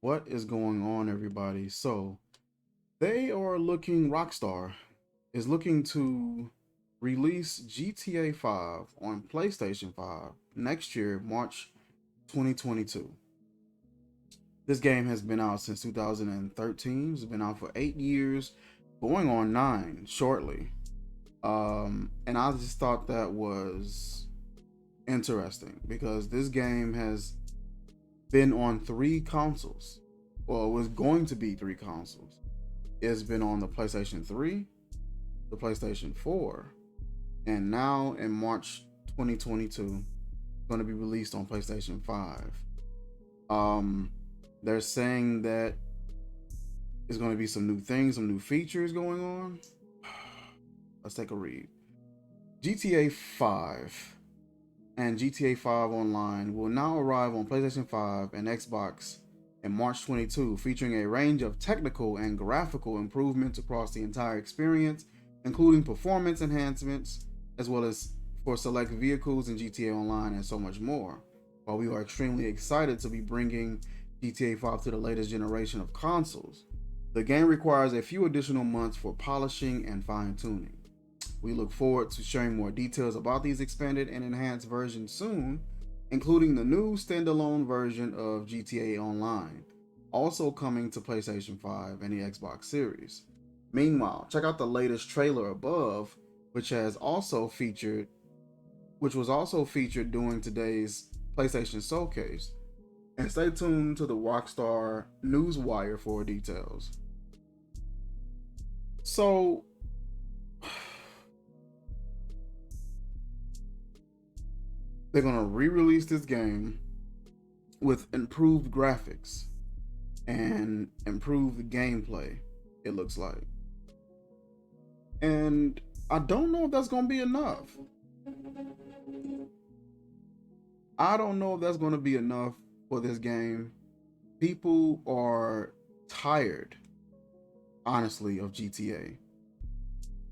What is going on, everybody? So they are looking. Rockstar is looking to release GTA 5 on PlayStation 5 next year, March 2022. This game has been out since 2013. It's been out for 8 years, going on 9 shortly. And I just thought that was interesting because this game has been on 3 consoles. Well, it was going to be 3 consoles. It's been on the PlayStation 3, the PlayStation 4, and now in March 2022, going to be released on PlayStation 5. They're saying that there's going to be some new things, some new features going on. Let's take a read. GTA 5 and GTA 5 Online will now arrive on PlayStation 5 and Xbox in March 22, featuring a range of technical and graphical improvements across the entire experience, including performance enhancements, as well as for select vehicles in GTA Online and so much more. While we are extremely excited to be bringing GTA 5 to the latest generation of consoles, the game requires a few additional months for polishing and fine-tuning. We look forward to sharing more details about these expanded and enhanced versions soon, including the new standalone version of GTA Online, also coming to PlayStation 5 and the Xbox Series. Meanwhile, check out the latest trailer above, which was also featured during today's PlayStation Showcase. And stay tuned to the Rockstar Newswire for details. So, they're going to re-release this game with improved graphics and improved gameplay, it looks like. And I don't know if that's going to be enough. I don't know if that's going to be enough for this game. People are tired, honestly, of GTA.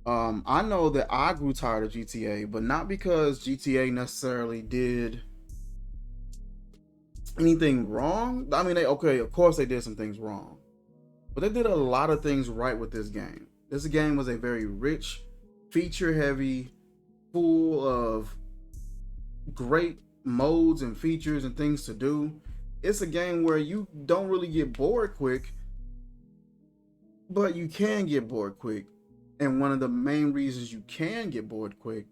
I know that I grew tired of GTA, but not because GTA necessarily did anything wrong. I mean, of course they did some things wrong, but they did a lot of things right with this game. This game was a very rich, feature-heavy, full of great modes and features and things to do. It's a game where you don't really get bored quick, but you can get bored quick. And one of the main reasons you can get bored quick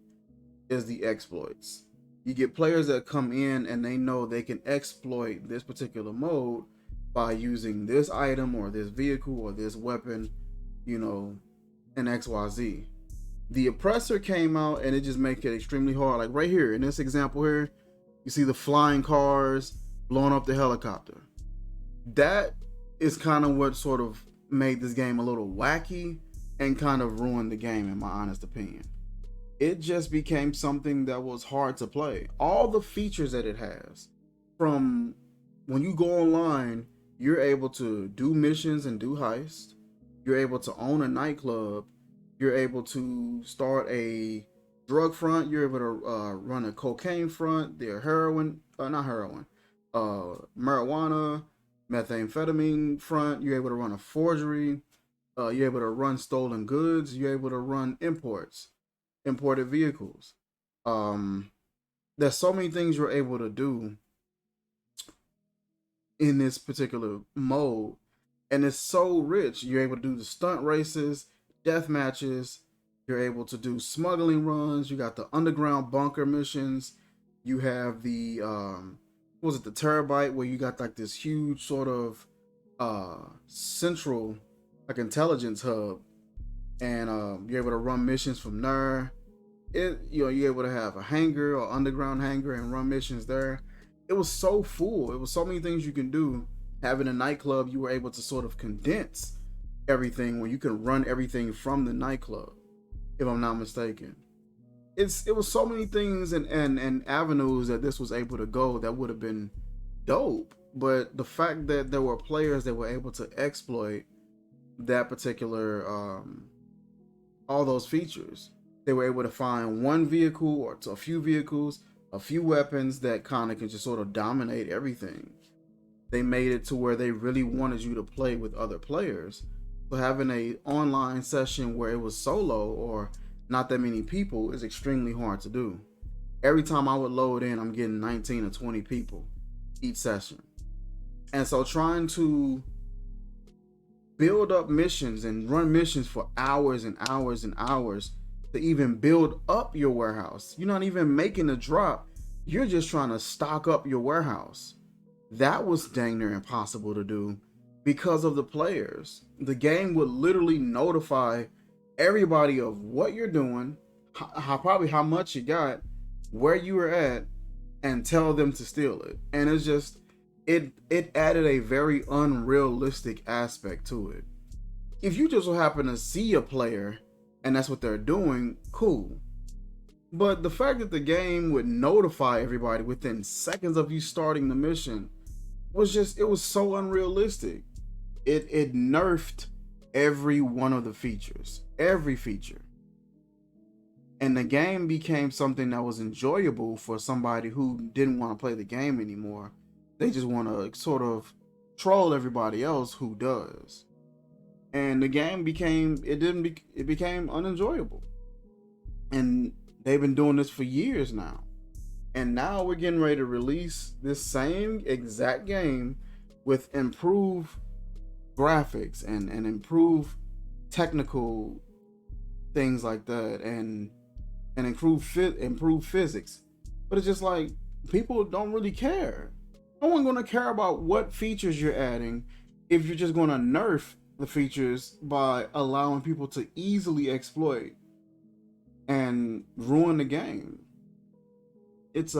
is the exploits. You get players that come in and they know they can exploit this particular mode by using this item or this vehicle or this weapon, in XYZ. The Oppressor came out and it just makes it extremely hard. Like right here in this example here, you see the flying cars blowing up the helicopter. That is kind of what sort of made this game a little wacky and kind of ruined the game, in my honest opinion. It just became something that was hard to play. All the features that it has, from when you go online, you're able to do missions and do heists. You're able to own a nightclub. You're able to start a drug front. You're able to run a cocaine front. They're marijuana, methamphetamine front. You're able to run a forgery. You're able to run stolen goods. You're able to run imported vehicles. There's so many things you're able to do in this particular mode, and it's so rich. You're able to do the stunt races, death matches. You're able to do smuggling runs. You got the underground bunker missions. You have the the Terabyte, where you got like this huge sort of central like intelligence hub, and you're able to run missions from there. You're able to have a hangar or underground hangar and run missions there. It was so full. It was so many things you can do. Having a nightclub, you were able to sort of condense everything where you can run everything from the nightclub, if I'm not mistaken. It was so many things and avenues that this was able to go that would have been dope. But the fact that there were players that were able to exploit that particular all those features, they were able to find one vehicle or a few vehicles, a few weapons that kind of can just sort of dominate everything. they made it to where they really wanted you to play with other players. So having a online session where it was solo or not that many people is extremely hard to do. Every time I would load in, I'm getting 19 or 20 people each session. And so trying to build up missions and run missions for hours and hours and hours to even build up your warehouse. You're not even making a drop. You're just trying to stock up your warehouse. That was dang near impossible to do because of the players. The game would literally notify everybody of what you're doing, probably how much you got, where you were at, and tell them to steal it. And it's just, it added a very unrealistic aspect to it. If you just so happen to see a player and that's what they're doing, cool. But the fact that the game would notify everybody within seconds of you starting the mission was just, it was so unrealistic. It nerfed every one of the features, every feature. And the game became something that was enjoyable for somebody who didn't want to play the game anymore. They just want to sort of troll everybody else who does. And the game became, it became unenjoyable. And they've been doing this for years now. And now we're getting ready to release this same exact game with improved graphics and improved technical things like that, and improved physics. But it's just like, people don't really care. No one's gonna care about what features you're adding if you're just gonna nerf the features by allowing people to easily exploit and ruin the game. It's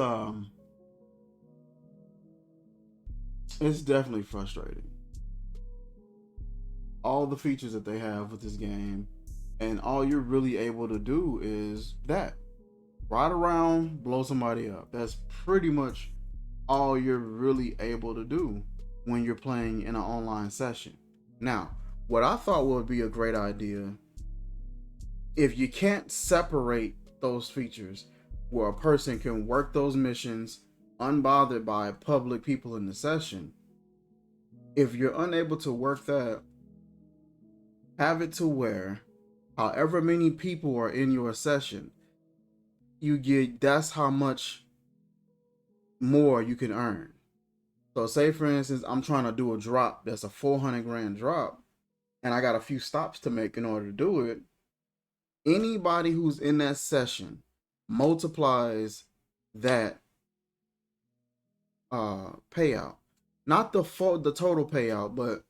definitely frustrating. All the features that they have with this game, and all you're really able to do is that. Ride around, blow somebody up. That's pretty much all you're really able to do when you're playing in an online session. Now, what I thought would be a great idea, if you can't separate those features where a person can work those missions unbothered by public people in the session, if you're unable to work that, have it to where however many people are in your session, you get, that's how much more you can earn. So say for instance, I'm trying to do a drop that's a 400 grand drop, and I got a few stops to make in order to do it. Anybody who's in that session multiplies that payout. Not the total payout, but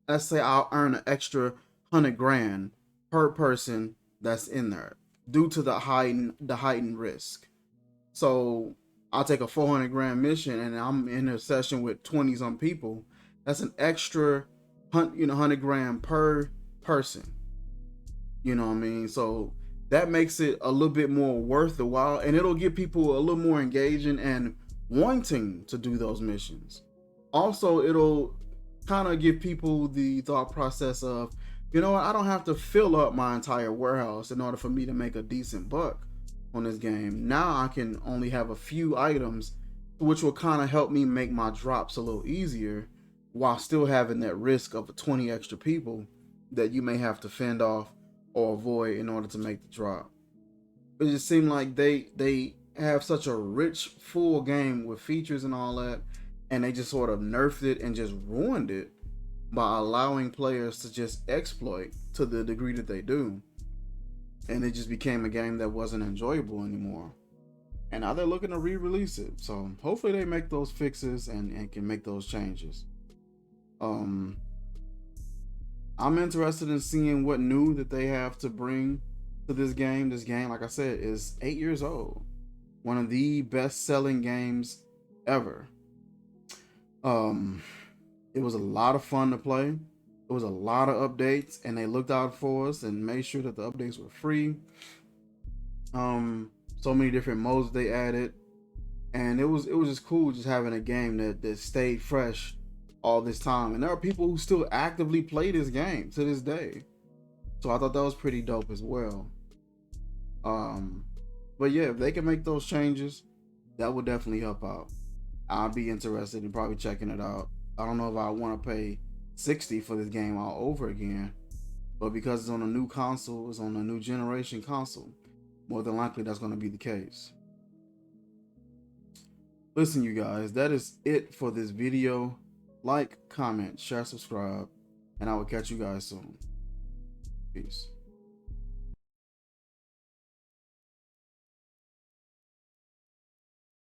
let's say I'll earn an extra 100 grand per person that's in there due to the heightened risk. So I'll take a 400 grand mission and I'm in a session with 20 some people. That's an extra 100 grand per person. You know what I mean? So that makes it a little bit more worth the while, and it'll get people a little more engaging and wanting to do those missions. Also, it'll kind of give people the thought process of, you know what, I don't have to fill up my entire warehouse in order for me to make a decent buck on this game. Now I can only have a few items, which will kind of help me make my drops a little easier while still having that risk of 20 extra people that you may have to fend off or avoid in order to make the drop. It just seemed like they have such a rich, full game with features and all that, and they just sort of nerfed it and just ruined it by allowing players to just exploit to the degree that they do. And it just became a game that wasn't enjoyable anymore. And now they're looking to re-release it. So hopefully they make those fixes and can make those changes. I'm interested in seeing what new that they have to bring to this game. This game, like I said, is 8 years old. One of the best-selling games ever. It was a lot of fun to play. It was a lot of updates, and they looked out for us and made sure that the updates were free. So many different modes they added, and it was just cool just having a game that stayed fresh all this time. And there are people who still actively play this game to this day. So I thought that was pretty dope as well. But yeah, if they can make those changes, that would definitely help out. I'll be interested in probably checking it out. I don't know if I want to pay 60 for this game all over again, but because it's on a new console, it's on a new generation console, more than likely that's going to be the case. Listen, you guys, that is it for this video. Like, comment, share, subscribe, and I will catch you guys soon. Peace.